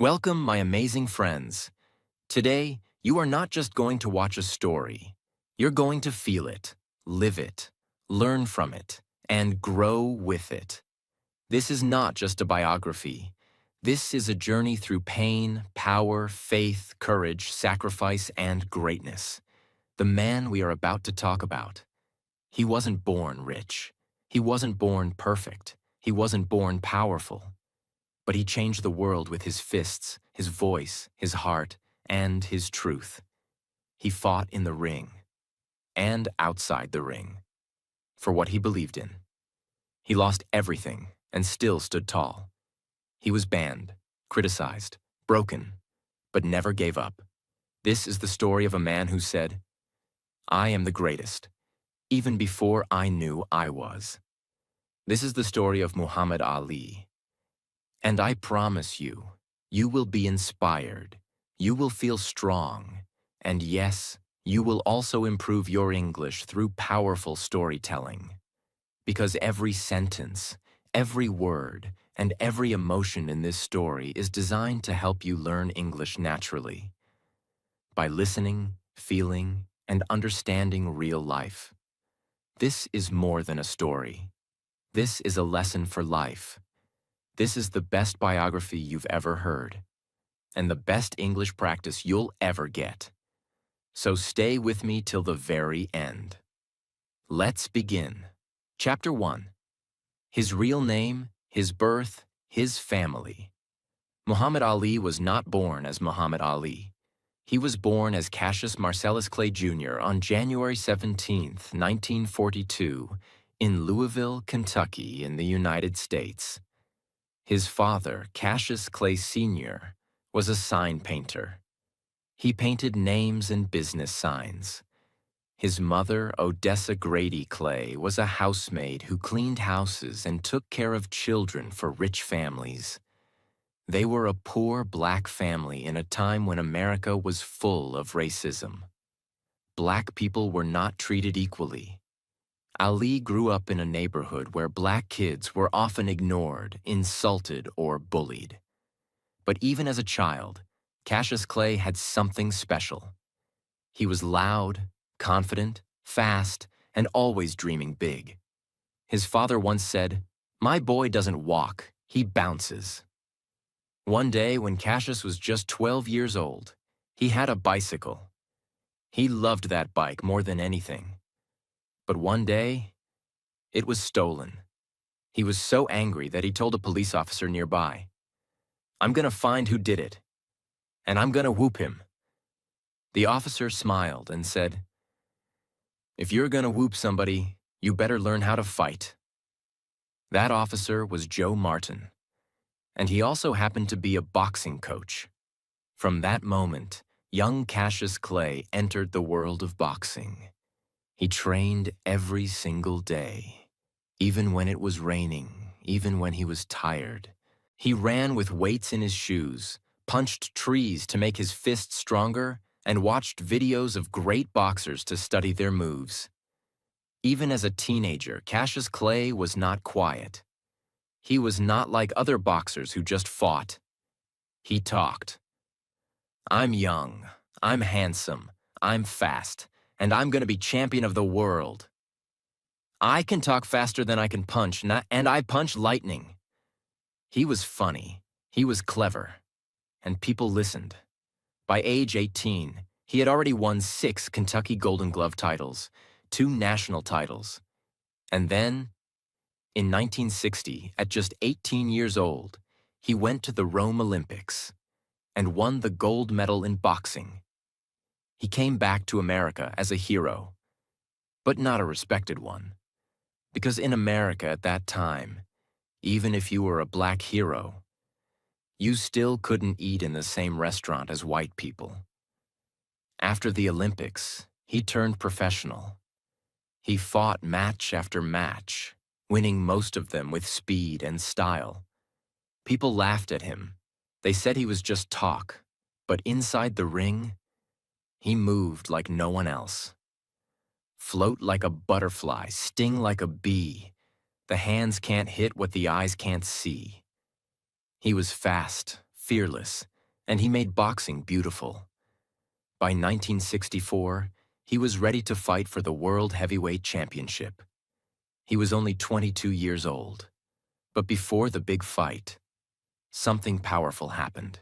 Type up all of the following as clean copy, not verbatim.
Welcome, my amazing friends. Today, you are not just going to watch a story. You're going to feel it, live it, learn from it, and grow with it. This is not just a biography. This is a journey through pain, power, faith, courage, sacrifice, and greatness. The man we are about to talk about. He wasn't born rich. He wasn't born perfect. He wasn't born powerful. But he changed the world with his fists, his voice, his heart, and his truth. He fought in the ring and outside the ring for what he believed in. He lost everything and still stood tall. He was banned, criticized, broken, but never gave up. This is the story of a man who said, "I am the greatest, even before I knew I was." This is the story of Muhammad Ali. And I promise you, you will be inspired, you will feel strong, and yes, you will also improve your English through powerful storytelling. Because every sentence, every word, and every emotion in this story is designed to help you learn English naturally. By listening, feeling, and understanding real life. This is more than a story. This is a lesson for life. This is the best biography you've ever heard, and the best English practice you'll ever get. So stay with me till the very end. Let's begin. Chapter 1. His real name, his birth, his family. Muhammad Ali was not born as Muhammad Ali. He was born as Cassius Marcellus Clay Jr. on January 17, 1942, in Louisville, Kentucky, in the United States. His father, Cassius Clay Sr., was a sign painter. He painted names and business signs. His mother, Odessa Grady Clay, was a housemaid who cleaned houses and took care of children for rich families. They were a poor black family in a time when America was full of racism. Black people were not treated equally. Ali grew up in a neighborhood where black kids were often ignored, insulted, or bullied. But even as a child, Cassius Clay had something special. He was loud, confident, fast, and always dreaming big. His father once said, "My boy doesn't walk, he bounces." One day, when Cassius was just 12 years old, he had a bicycle. He loved that bike more than anything. But one day, it was stolen. He was so angry that he told a police officer nearby, "I'm gonna find who did it, and I'm gonna whoop him." The officer smiled and said, "If you're gonna whoop somebody, you better learn how to fight." That officer was Joe Martin, and he also happened to be a boxing coach. From that moment, young Cassius Clay entered the world of boxing. He trained every single day, even when it was raining, even when he was tired. He ran with weights in his shoes, punched trees to make his fists stronger, and watched videos of great boxers to study their moves. Even as a teenager, Cassius Clay was not quiet. He was not like other boxers who just fought. He talked. "I'm young, I'm handsome, I'm fast, and I'm going to be champion of the world. I can talk faster than I can punch, and I punch lightning." He was funny, he was clever, and people listened. By age 18, he had already won 6 Kentucky Golden Glove titles, 2 national titles. And then, in 1960, at just 18 years old, he went to the Rome Olympics and won the gold medal in boxing. He came back to America as a hero, but not a respected one. Because in America at that time, even if you were a black hero, you still couldn't eat in the same restaurant as white people. After the Olympics, he turned professional. He fought match after match, winning most of them with speed and style. People laughed at him. They said he was just talk, but inside the ring, he moved like no one else. Float like a butterfly, sting like a bee. The hands can't hit what the eyes can't see. He was fast, fearless, and he made boxing beautiful. By 1964, he was ready to fight for the World Heavyweight Championship. He was only 22 years old. But before the big fight, something powerful happened.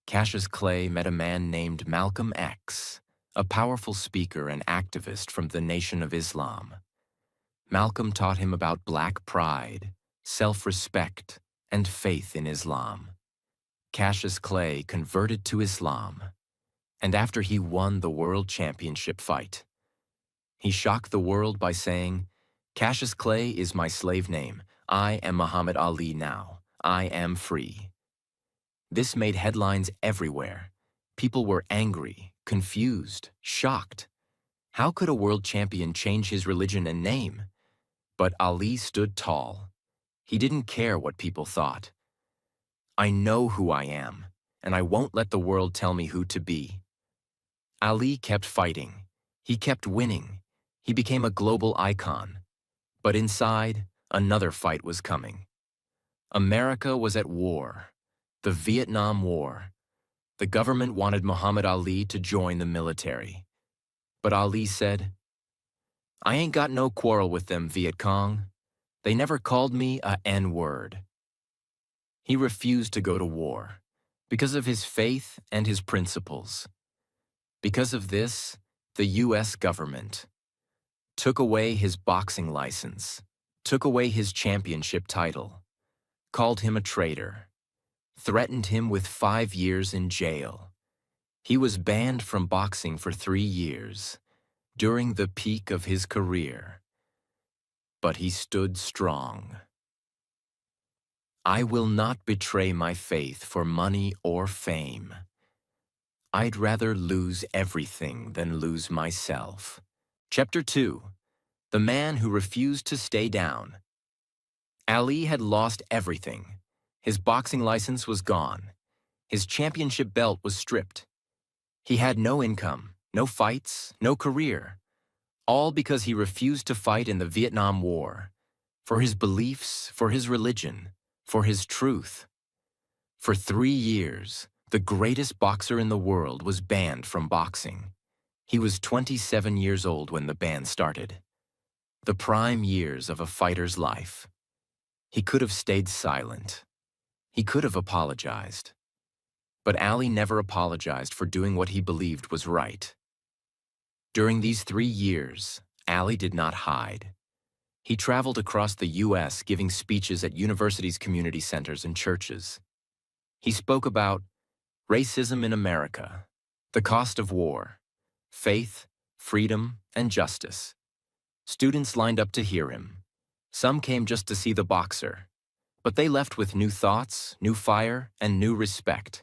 Cassius Clay met a man named Malcolm X, a powerful speaker and activist from the Nation of Islam. Malcolm taught him about black pride, self-respect, and faith in Islam. Cassius Clay converted to Islam, and after he won the World Championship fight, he shocked the world by saying, "Cassius Clay is my slave name. I am Muhammad Ali now. I am free." This made headlines everywhere. People were angry, confused, shocked. How could a world champion change his religion and name? But Ali stood tall. He didn't care what people thought. "I know who I am, and I won't let the world tell me who to be." Ali kept fighting. He kept winning. He became a global icon. But inside, another fight was coming. America was at war. The Vietnam War. The government wanted Muhammad Ali to join the military. But Ali said, "I ain't got no quarrel with them Viet Cong. They never called me a N-word." He refused to go to war because of his faith and his principles. Because of this, the U.S. government took away his boxing license, took away his championship title, called him a traitor, threatened him with 5 years in jail. He was banned from boxing for 3 years, during the peak of his career. But he stood strong. "I will not betray my faith for money or fame. I'd rather lose everything than lose myself." Chapter 2. The Man Who Refused to Stay Down. Ali had lost everything. His boxing license was gone. His championship belt was stripped. He had no income, no fights, no career, all because he refused to fight in the Vietnam War, for his beliefs, for his religion, for his truth. For 3 years, the greatest boxer in the world was banned from boxing. He was 27 years old when the ban started. The prime years of a fighter's life. He could have stayed silent. He could have apologized. But Ali never apologized for doing what he believed was right. During these 3 years, Ali did not hide. He traveled across the U.S. giving speeches at universities, community centers, and churches. He spoke about racism in America, the cost of war, faith, freedom, and justice. Students lined up to hear him. Some came just to see the boxer, but they left with new thoughts, new fire, and new respect.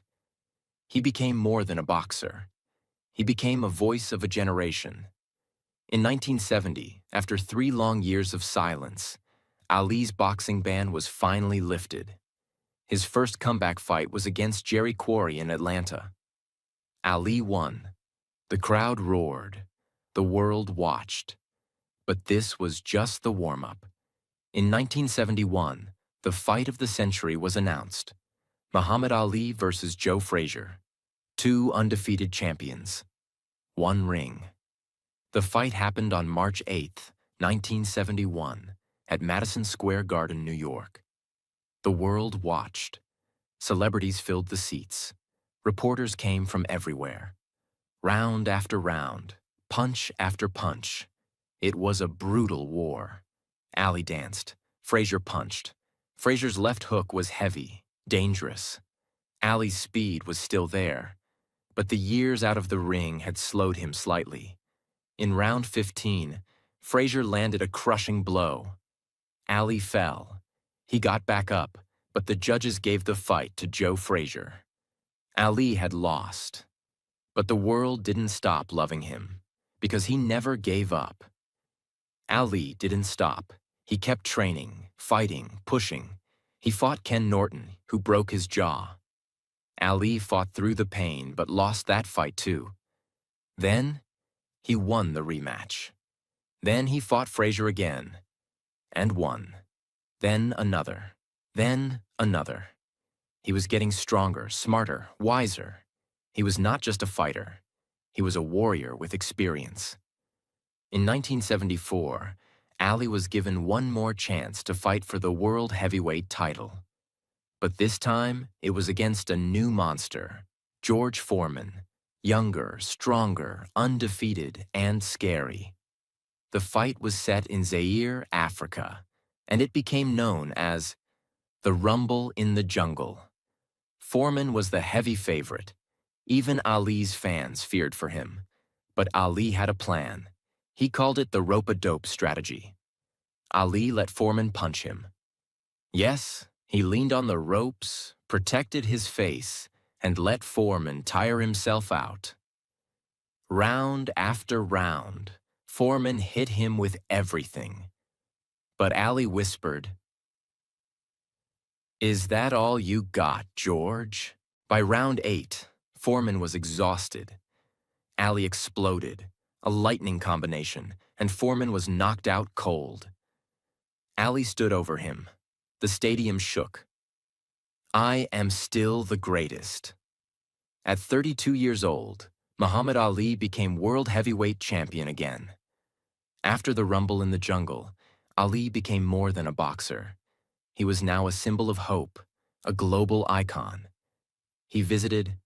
He became more than a boxer. He became a voice of a generation. In 1970, after 3 long years of silence, Ali's boxing ban was finally lifted. His first comeback fight was against Jerry Quarry in Atlanta. Ali won. The crowd roared. The world watched. But this was just the warm-up. In 1971, the fight of the century was announced. Muhammad Ali versus Joe Frazier. 2 undefeated champions. 1 ring. The fight happened on March 8, 1971, at Madison Square Garden, New York. The world watched. Celebrities filled the seats. Reporters came from everywhere. Round after round, punch after punch. It was a brutal war. Ali danced. Frazier punched. Frazier's left hook was heavy, dangerous. Ali's speed was still there, but the years out of the ring had slowed him slightly. In round 15, Frazier landed a crushing blow. Ali fell. He got back up, but the judges gave the fight to Joe Frazier. Ali had lost, but the world didn't stop loving him, because he never gave up. Ali didn't stop. He kept training, fighting, pushing. He fought Ken Norton, who broke his jaw. Ali fought through the pain, but lost that fight too. Then, he won the rematch. Then he fought Frazier again, and won. Then another. Then another. He was getting stronger, smarter, wiser. He was not just a fighter. He was a warrior with experience. In 1974, Ali was given one more chance to fight for the world heavyweight title. But this time, it was against a new monster, George Foreman, younger, stronger, undefeated, and scary. The fight was set in Zaire, Africa, and it became known as the Rumble in the Jungle. Foreman was the heavy favorite. Even Ali's fans feared for him. But Ali had a plan. He called it the rope-a-dope strategy. Ali let Foreman punch him. Yes, he leaned on the ropes, protected his face, and let Foreman tire himself out. Round after round, Foreman hit him with everything. But Ali whispered, "Is that all you got, George?" By round 8, Foreman was exhausted. Ali exploded, a lightning combination, and Foreman was knocked out cold. Ali stood over him. The stadium shook. "I am still the greatest." At 32 years old, Muhammad Ali became world heavyweight champion again. After the Rumble in the Jungle, Ali became more than a boxer. He was now a symbol of hope, a global icon. He visited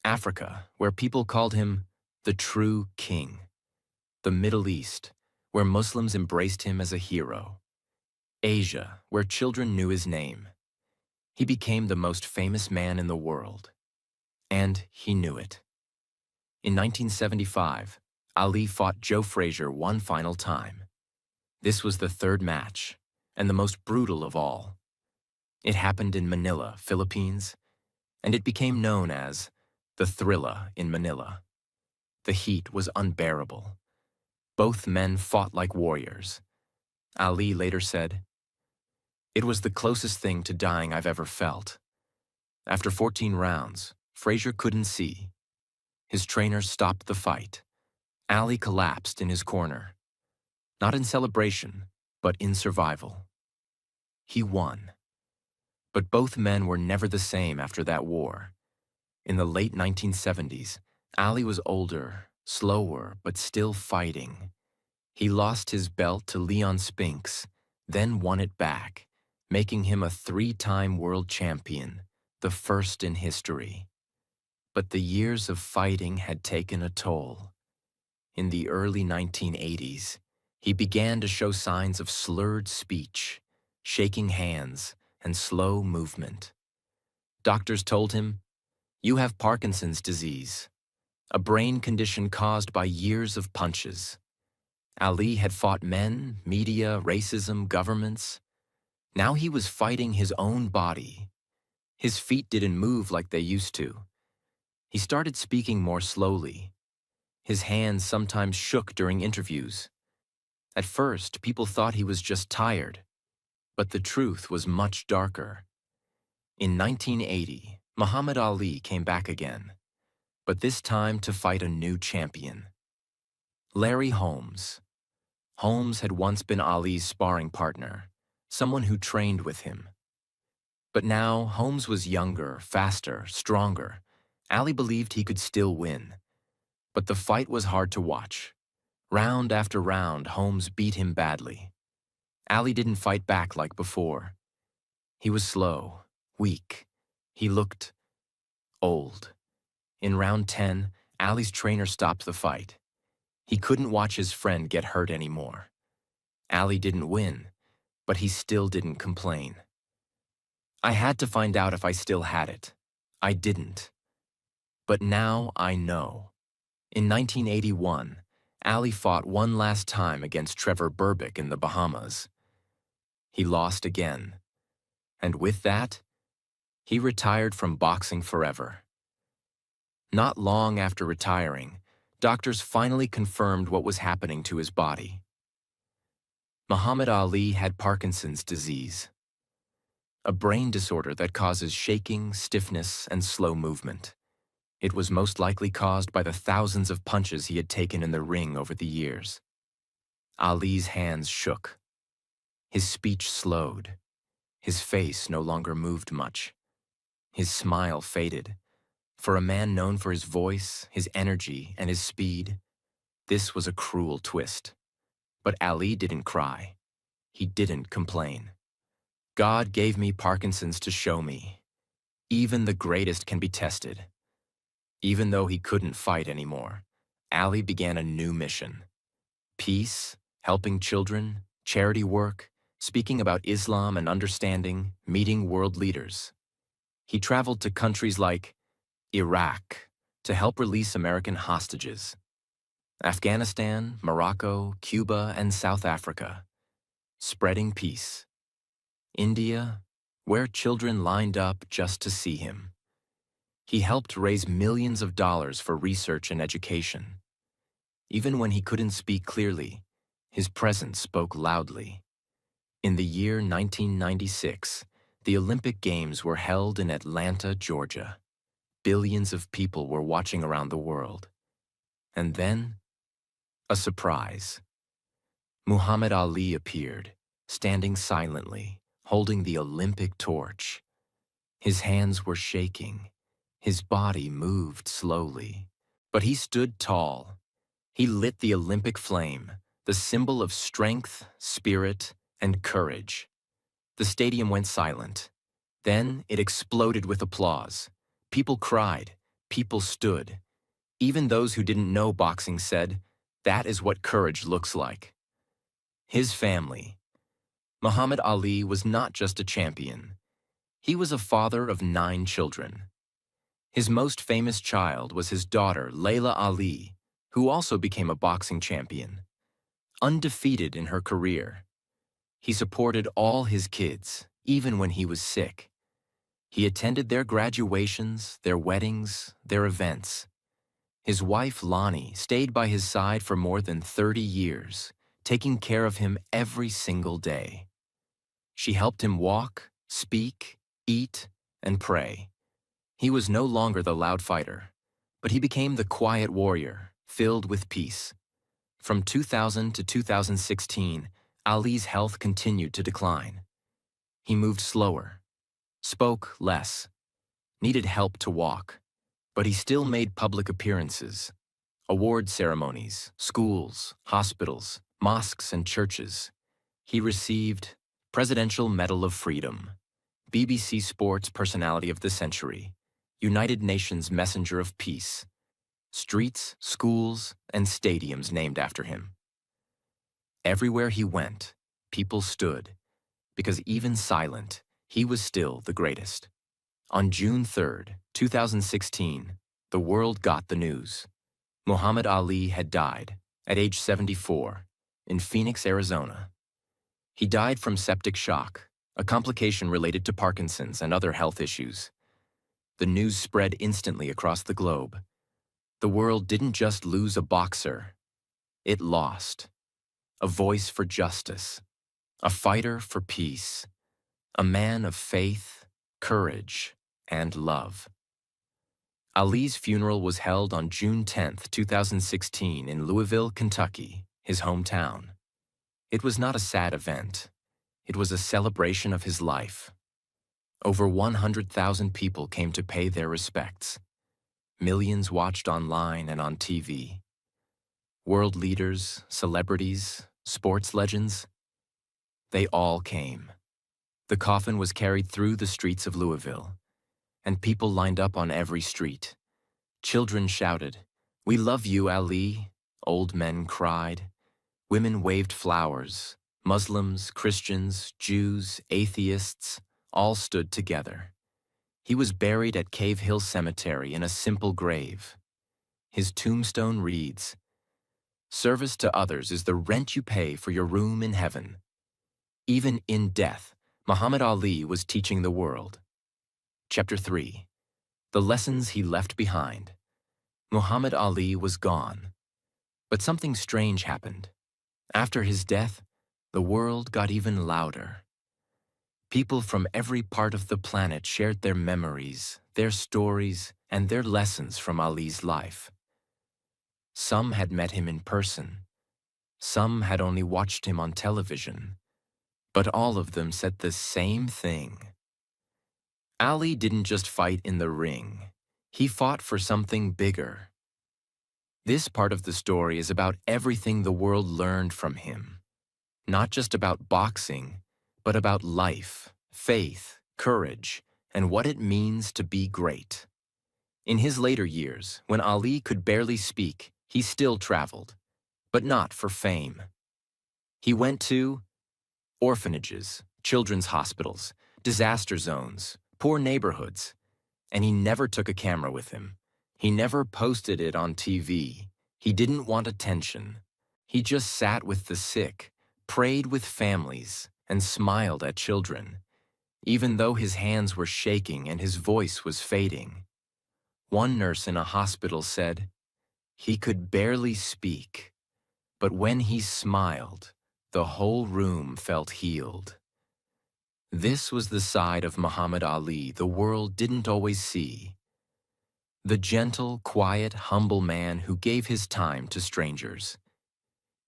Africa, where people called him the true king. The Middle East, where Muslims embraced him as a hero. Asia, where children knew his name. He became the most famous man in the world. And he knew it. In 1975, Ali fought Joe Frazier one final time. This was the third match, and the most brutal of all. It happened in Manila, Philippines, and it became known as the Thrilla in Manila. The heat was unbearable. Both men fought like warriors. Ali later said, "It was the closest thing to dying I've ever felt." After 14 rounds, Frazier couldn't see. His trainer stopped the fight. Ali collapsed in his corner. Not in celebration, but in survival. He won. But both men were never the same after that war. In the late 1970s, Ali was older, slower, but still fighting. He lost his belt to Leon Spinks, then won it back, making him a 3-time world champion, the first in history. But the years of fighting had taken a toll. In the early 1980s, he began to show signs of slurred speech, shaking hands, and slow movement. Doctors told him, "You have Parkinson's disease, a brain condition caused by years of punches." Ali had fought men, media, racism, governments. Now he was fighting his own body. His feet didn't move like they used to. He started speaking more slowly. His hands sometimes shook during interviews. At first, people thought he was just tired. But the truth was much darker. In 1980, Muhammad Ali came back again, but this time to fight a new champion. Larry Holmes. Holmes had once been Ali's sparring partner, someone who trained with him. But now, Holmes was younger, faster, stronger. Ali believed he could still win. But the fight was hard to watch. Round after round, Holmes beat him badly. Ali didn't fight back like before. He was slow, weak. He looked old. In round 10, Ali's trainer stopped the fight. He couldn't watch his friend get hurt anymore. Ali didn't win, but he still didn't complain. "I had to find out if I still had it. I didn't. But now I know." In 1981, Ali fought one last time against Trevor Berbick in the Bahamas. He lost again. And with that, he retired from boxing forever. Not long after retiring, doctors finally confirmed what was happening to his body. Muhammad Ali had Parkinson's disease, a brain disorder that causes shaking, stiffness, and slow movement. It was most likely caused by the thousands of punches he had taken in the ring over the years. Ali's hands shook. His speech slowed. His face no longer moved much. His smile faded. For a man known for his voice, his energy, and his speed, this was a cruel twist. But Ali didn't cry. He didn't complain. God gave me Parkinson's to show me. Even the greatest can be tested. Even though he couldn't fight anymore, Ali began a new mission. Peace, helping children, charity work, speaking about Islam and understanding, meeting world leaders. He traveled to countries like Iraq to help release American hostages, Afghanistan, Morocco, Cuba, and South Africa, spreading peace. India, where children lined up just to see him. He helped raise millions of dollars for research and education. Even when he couldn't speak clearly, his presence spoke loudly. In the year 1996, the Olympic Games were held in Atlanta, Georgia. Billions of people were watching around the world. And then, a surprise. Muhammad Ali appeared, standing silently, holding the Olympic torch. His hands were shaking. His body moved slowly. But he stood tall. He lit the Olympic flame, the symbol of strength, spirit, and courage. The stadium went silent. Then it exploded with applause. People cried. People stood. Even those who didn't know boxing said, "That is what courage looks like." His family. Muhammad Ali was not just a champion. He was a father of 9 children. His most famous child was his daughter, Layla Ali, who also became a boxing champion. Undefeated in her career. He supported all his kids, even when he was sick. He attended their graduations, their weddings, their events. His wife, Lonnie, stayed by his side for more than 30 years, taking care of him every single day. She helped him walk, speak, eat, and pray. He was no longer the loud fighter, but he became the quiet warrior, filled with peace. From 2000 to 2016, Ali's health continued to decline. He moved slower, spoke less, needed help to walk, but he still made public appearances, award ceremonies, schools, hospitals, mosques, and churches. He received Presidential Medal of Freedom, BBC Sports Personality of the Century, United Nations Messenger of Peace, streets, schools, and stadiums named after him. Everywhere he went, people stood, because even silent, he was still the greatest. On June 3, 2016, the world got the news. Muhammad Ali had died, at age 74, in Phoenix, Arizona. He died from septic shock, a complication related to Parkinson's and other health issues. The news spread instantly across the globe. The world didn't just lose a boxer, it lost a voice for justice, a fighter for peace, a man of faith, courage, and love. Ali's funeral was held on June 10, 2016 in Louisville, Kentucky, his hometown. It was not a sad event. It was a celebration of his life. Over 100,000 people came to pay their respects. Millions watched online and on TV. World leaders, celebrities, sports legends, they all came. The coffin was carried through the streets of Louisville, and people lined up on every street. Children shouted, "We love you, Ali." Old men cried. Women waved flowers. Muslims, Christians, Jews, atheists, all stood together. He was buried at Cave Hill Cemetery in a simple grave. His tombstone reads, "Service to others is the rent you pay for your room in heaven." Even in death, Muhammad Ali was teaching the world. Chapter 3. The Lessons He Left Behind. Muhammad Ali was gone. But something strange happened. After his death, the world got even louder. People from every part of the planet shared their memories, their stories, and their lessons from Ali's life. Some had met him in person. Some had only watched him on television. But all of them said the same thing. Ali didn't just fight in the ring. He fought for something bigger. This part of the story is about everything the world learned from him. Not just about boxing, but about life, faith, courage, and what it means to be great. In his later years, when Ali could barely speak, he still traveled, but not for fame. He went to orphanages, children's hospitals, disaster zones, poor neighborhoods, and he never took a camera with him. He never posted it on TV. He didn't want attention. He just sat with the sick, prayed with families, and smiled at children, even though his hands were shaking and his voice was fading. One nurse in a hospital said, "He could barely speak, but when he smiled, the whole room felt healed." This was the side of Muhammad Ali the world didn't always see. The gentle, quiet, humble man who gave his time to strangers.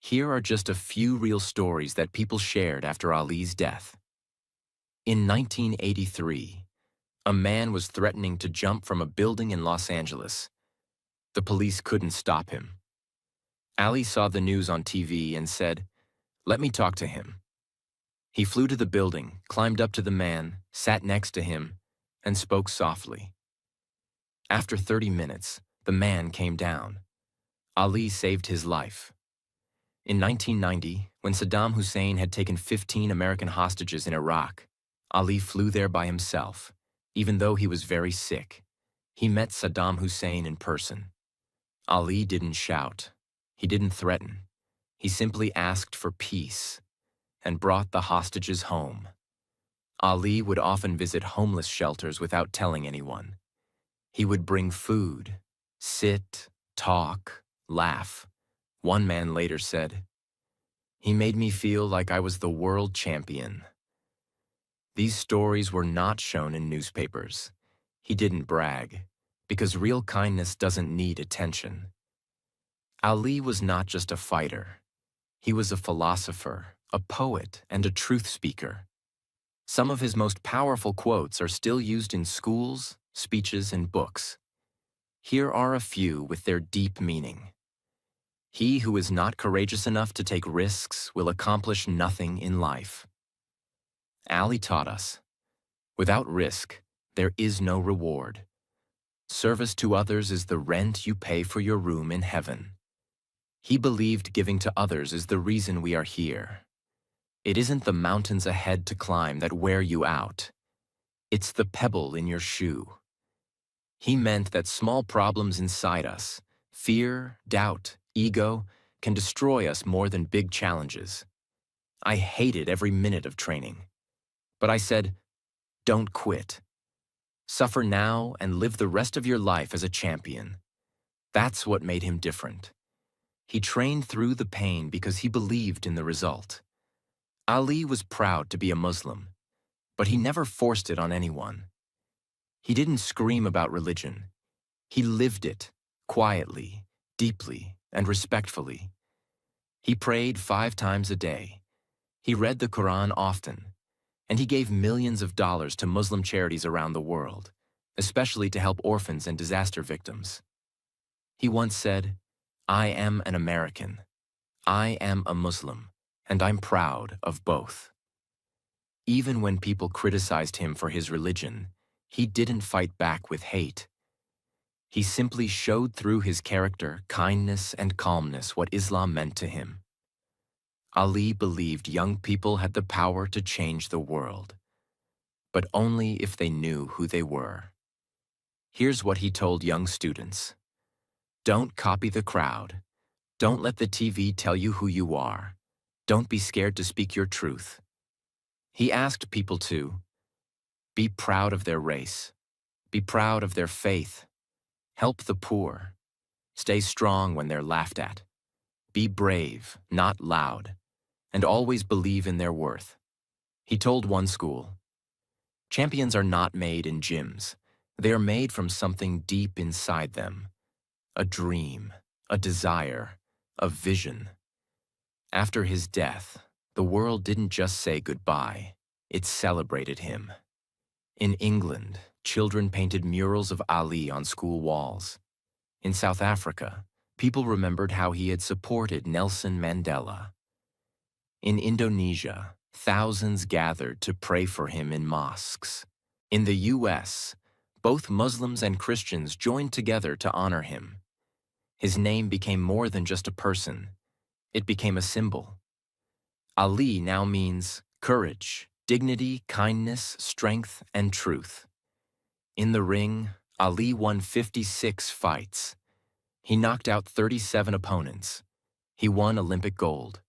Here are just a few real stories that people shared after Ali's death. In 1983, a man was threatening to jump from a building in Los Angeles. The police couldn't stop him. Ali saw the news on TV and said, "Let me talk to him." He flew to the building, climbed up to the man, sat next to him, and spoke softly. After 30 minutes, the man came down. Ali saved his life. In 1990, when Saddam Hussein had taken 15 American hostages in Iraq, Ali flew there by himself, even though he was very sick. He met Saddam Hussein in person. Ali didn't shout. He didn't threaten. He simply asked for peace and brought the hostages home. Ali would often visit homeless shelters without telling anyone. He would bring food, sit, talk, laugh. One man later said, "He made me feel like I was the world champion." These stories were not shown in newspapers. He didn't brag, because real kindness doesn't need attention. Ali was not just a fighter. He was a philosopher, a poet, and a truth speaker. Some of his most powerful quotes are still used in schools, speeches, and books. Here are a few with their deep meaning. He who is not courageous enough to take risks will accomplish nothing in life. Ali taught us, without risk, there is no reward. Service to others is the rent you pay for your room in heaven. He believed giving to others is the reason we are here. It isn't the mountains ahead to climb that wear you out. It's the pebble in your shoe. He meant that small problems inside us, fear, doubt, ego, can destroy us more than big challenges. I hated every minute of training. But I said, don't quit. Suffer now and live the rest of your life as a champion. That's what made him different. He trained through the pain because he believed in the result. Ali was proud to be a Muslim, but he never forced it on anyone. He didn't scream about religion. He lived it, quietly, deeply, and respectfully. He prayed 5 times a day. He read the Quran often, and he gave millions of dollars to Muslim charities around the world, especially to help orphans and disaster victims. He once said, "I am an American. I am a Muslim, and I'm proud of both." Even when people criticized him for his religion, he didn't fight back with hate. He simply showed through his character, kindness, and calmness what Islam meant to him. Ali believed young people had the power to change the world, but only if they knew who they were. Here's what he told young students. Don't copy the crowd. Don't let the TV tell you who you are. Don't be scared to speak your truth. He asked people to be proud of their race, be proud of their faith, help the poor, stay strong when they're laughed at, be brave, not loud, and always believe in their worth. He told one school, champions are not made in gyms. They are made from something deep inside them, a dream, a desire, a vision. After his death, the world didn't just say goodbye, it celebrated him. In England, children painted murals of Ali on school walls. In South Africa, people remembered how he had supported Nelson Mandela. In Indonesia, thousands gathered to pray for him in mosques. In the US, both Muslims and Christians joined together to honor him. His name became more than just a person. It became a symbol. Ali now means courage, dignity, kindness, strength, and truth. In the ring, Ali won 56 fights. He knocked out 37 opponents. He won Olympic gold,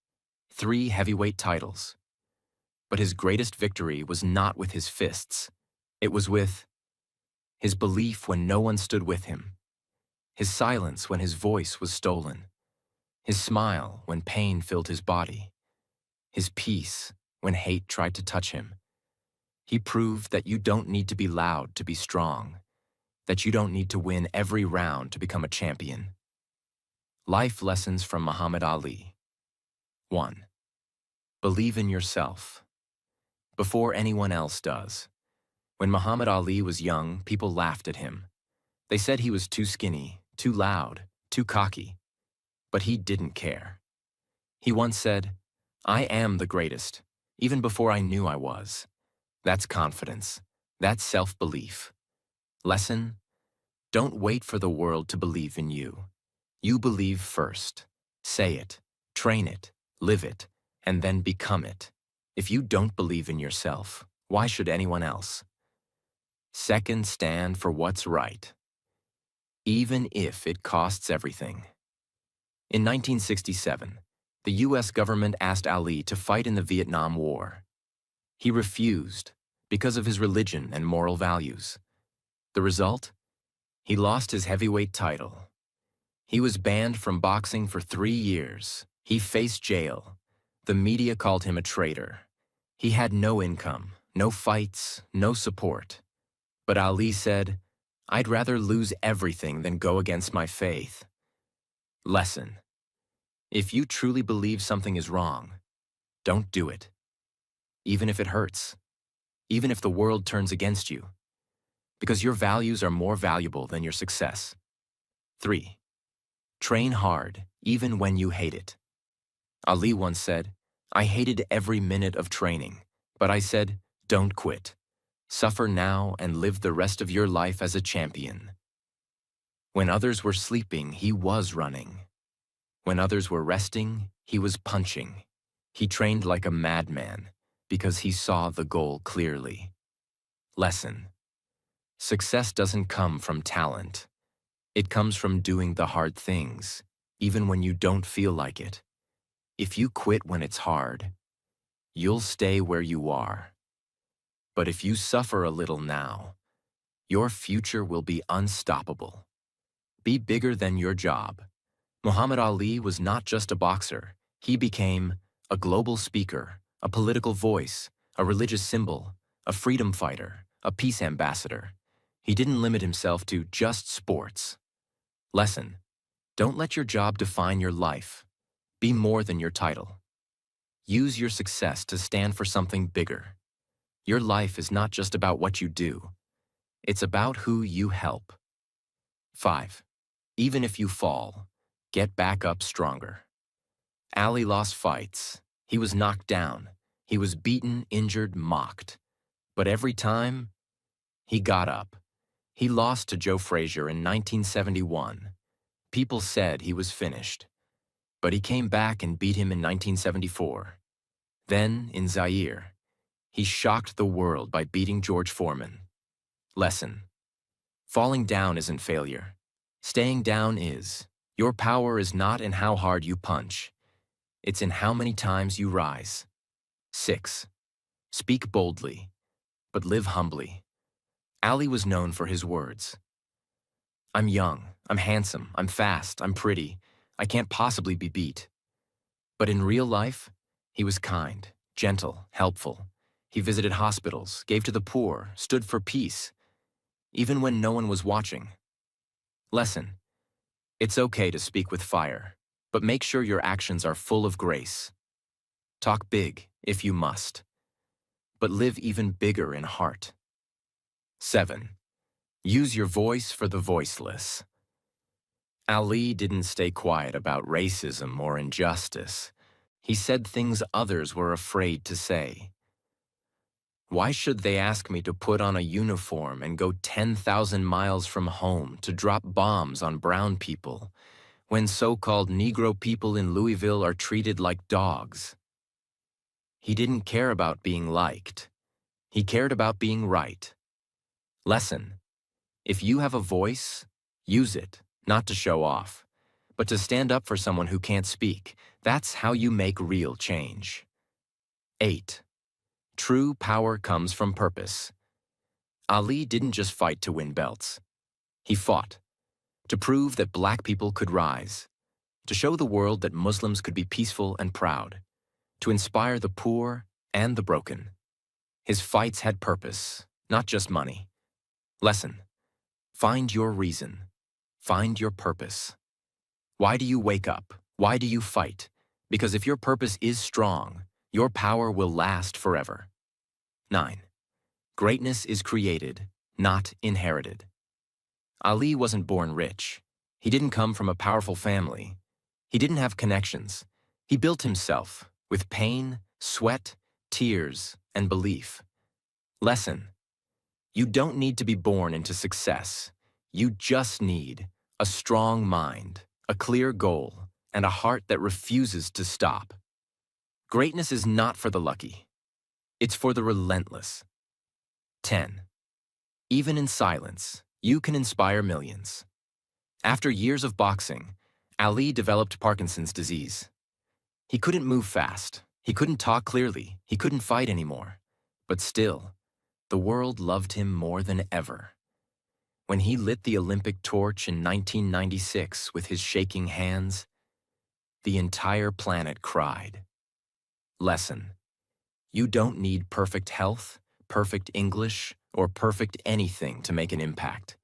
3 heavyweight titles. But his greatest victory was not with his fists. It was with his belief when no one stood with him, his silence when his voice was stolen, his smile when pain filled his body, his peace when hate tried to touch him. He proved that you don't need to be loud to be strong, that you don't need to win every round to become a champion. Life lessons from Muhammad Ali. 1. Believe in yourself. Before anyone else does. When Muhammad Ali was young, people laughed at him. They said he was too skinny, too loud, too cocky. But he didn't care. He once said, "I am the greatest, even before I knew I was." That's confidence. That's self-belief. Lesson: don't wait for the world to believe in you. You believe first. Say it, train it, live it, and then become it. If you don't believe in yourself, why should anyone else? Second, stand for what's right, even if it costs everything. In 1967, the US government asked Ali to fight in the Vietnam War. He refused because of his religion and moral values. The result? He lost his heavyweight title. He was banned from boxing for 3 years. He faced jail. The media called him a traitor. He had no income, no fights, no support. But Ali said, "I'd rather lose everything than go against my faith." Lesson: if you truly believe something is wrong, don't do it. Even if it hurts. Even if the world turns against you. Because your values are more valuable than your success. 3. Train hard, even when you hate it. Ali once said, "I hated every minute of training, but I said, don't quit. Suffer now and live the rest of your life as a champion." When others were sleeping, he was running. When others were resting, he was punching. He trained like a madman because he saw the goal clearly. Lesson: success doesn't come from talent. It comes from doing the hard things, even when you don't feel like it. If you quit when it's hard, you'll stay where you are. But if you suffer a little now, your future will be unstoppable. Be bigger than your job. Muhammad Ali was not just a boxer. He became a global speaker, a political voice, a religious symbol, a freedom fighter, a peace ambassador. He didn't limit himself to just sports. Lesson: don't let your job define your life. Be more than your title. Use your success to stand for something bigger. Your life is not just about what you do. It's about who you help. 5. Even if you fall, get back up stronger. Ali lost fights. He was knocked down. He was beaten, injured, mocked. But every time, he got up. He lost to Joe Frazier in 1971. People said he was finished. But he came back and beat him in 1974. Then, in Zaire, he shocked the world by beating George Foreman. Lesson: falling down isn't failure. Staying down is. Your power is not in how hard you punch. It's in how many times you rise. 6. Speak boldly, but live humbly. Ali was known for his words. "I'm young, I'm handsome, I'm fast, I'm pretty. I can't possibly be beat." But in real life, he was kind, gentle, helpful. He visited hospitals, gave to the poor, stood for peace, even when no one was watching. Lesson: it's okay to speak with fire, but make sure your actions are full of grace. Talk big, if you must, but live even bigger in heart. 7. Use your voice for the voiceless. Ali didn't stay quiet about racism or injustice. He said things others were afraid to say. Why should they ask me to put on a uniform and go 10,000 miles from home to drop bombs on brown people when so-called Negro people in Louisville are treated like dogs? He didn't care about being liked. He cared about being right. Lesson: if you have a voice, use it, not to show off, but to stand up for someone who can't speak. That's how you make real change. 8. True power comes from purpose. Ali didn't just fight to win belts. He fought to prove that black people could rise, to show the world that Muslims could be peaceful and proud, to inspire the poor and the broken. His fights had purpose, not just money. Lesson: find your reason. Find your purpose. Why do you wake up? Why do you fight? Because if your purpose is strong, your power will last forever. 9. Greatness is created, not inherited. Ali wasn't born rich. He didn't come from a powerful family. He didn't have connections. He built himself with pain, sweat, tears, and belief. Lesson: you don't need to be born into success. You just need a strong mind, a clear goal, and a heart that refuses to stop. Greatness is not for the lucky. It's for the relentless. 10. Even in silence, you can inspire millions. After years of boxing, Ali developed Parkinson's disease. He couldn't move fast. He couldn't talk clearly. He couldn't fight anymore. But still, the world loved him more than ever. When he lit the Olympic torch in 1996 with his shaking hands, the entire planet cried. Lesson: you don't need perfect health, perfect English, or perfect anything to make an impact.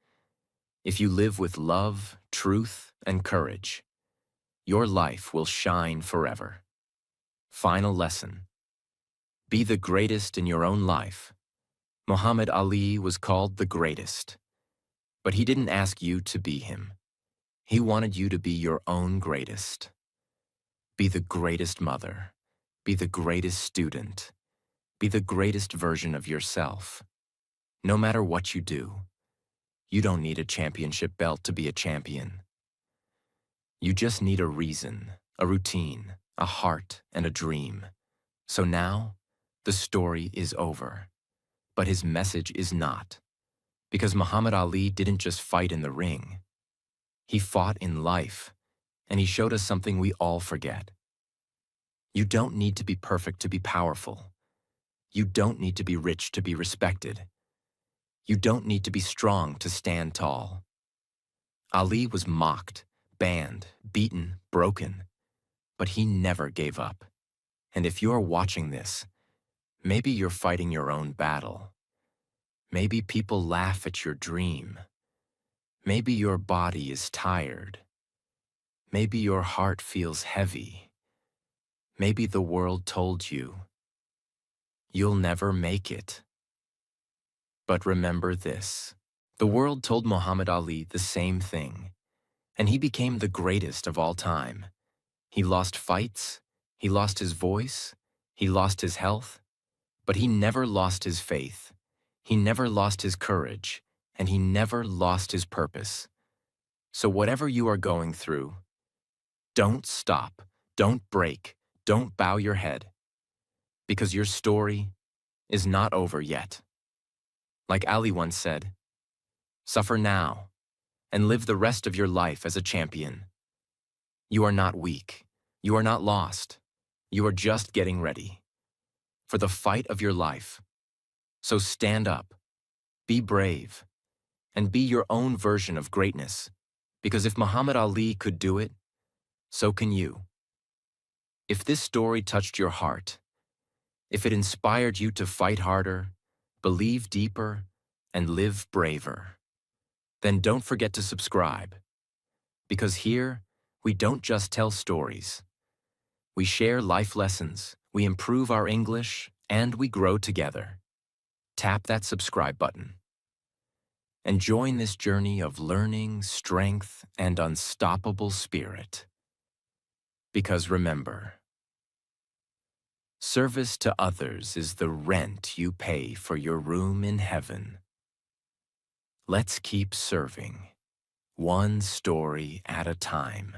If you live with love, truth, and courage, your life will shine forever. Final lesson: be the greatest in your own life. Muhammad Ali was called the greatest, but he didn't ask you to be him. He wanted you to be your own greatest. Be the greatest mother. Be the greatest student. Be the greatest version of yourself. No matter what you do, you don't need a championship belt to be a champion. You just need a reason, a routine, a heart, and a dream. So now, the story is over. But his message is not. Because Muhammad Ali didn't just fight in the ring. He fought in life, and he showed us something we all forget. You don't need to be perfect to be powerful. You don't need to be rich to be respected. You don't need to be strong to stand tall. Ali was mocked, banned, beaten, broken, but he never gave up. And if you're watching this, maybe you're fighting your own battle. Maybe people laugh at your dream. Maybe your body is tired. Maybe your heart feels heavy. Maybe the world told you, you'll never make it. But remember this, the world told Muhammad Ali the same thing, and he became the greatest of all time. He lost fights, he lost his voice, he lost his health, but he never lost his faith. He never lost his courage, and he never lost his purpose. So whatever you are going through, don't stop, don't break, don't bow your head, because your story is not over yet. Like Ali once said, suffer now and live the rest of your life as a champion. You are not weak. You are not lost. You are just getting ready for the fight of your life. So stand up, be brave, and be your own version of greatness, because if Muhammad Ali could do it, so can you. If this story touched your heart, if it inspired you to fight harder, believe deeper, and live braver, then don't forget to subscribe. Because here, we don't just tell stories. We share life lessons, we improve our English, and we grow together. Tap that subscribe button. and join this journey of learning, strength, and unstoppable spirit. Because remember, service to others is the rent you pay for your room in heaven. Let's keep serving, one story at a time.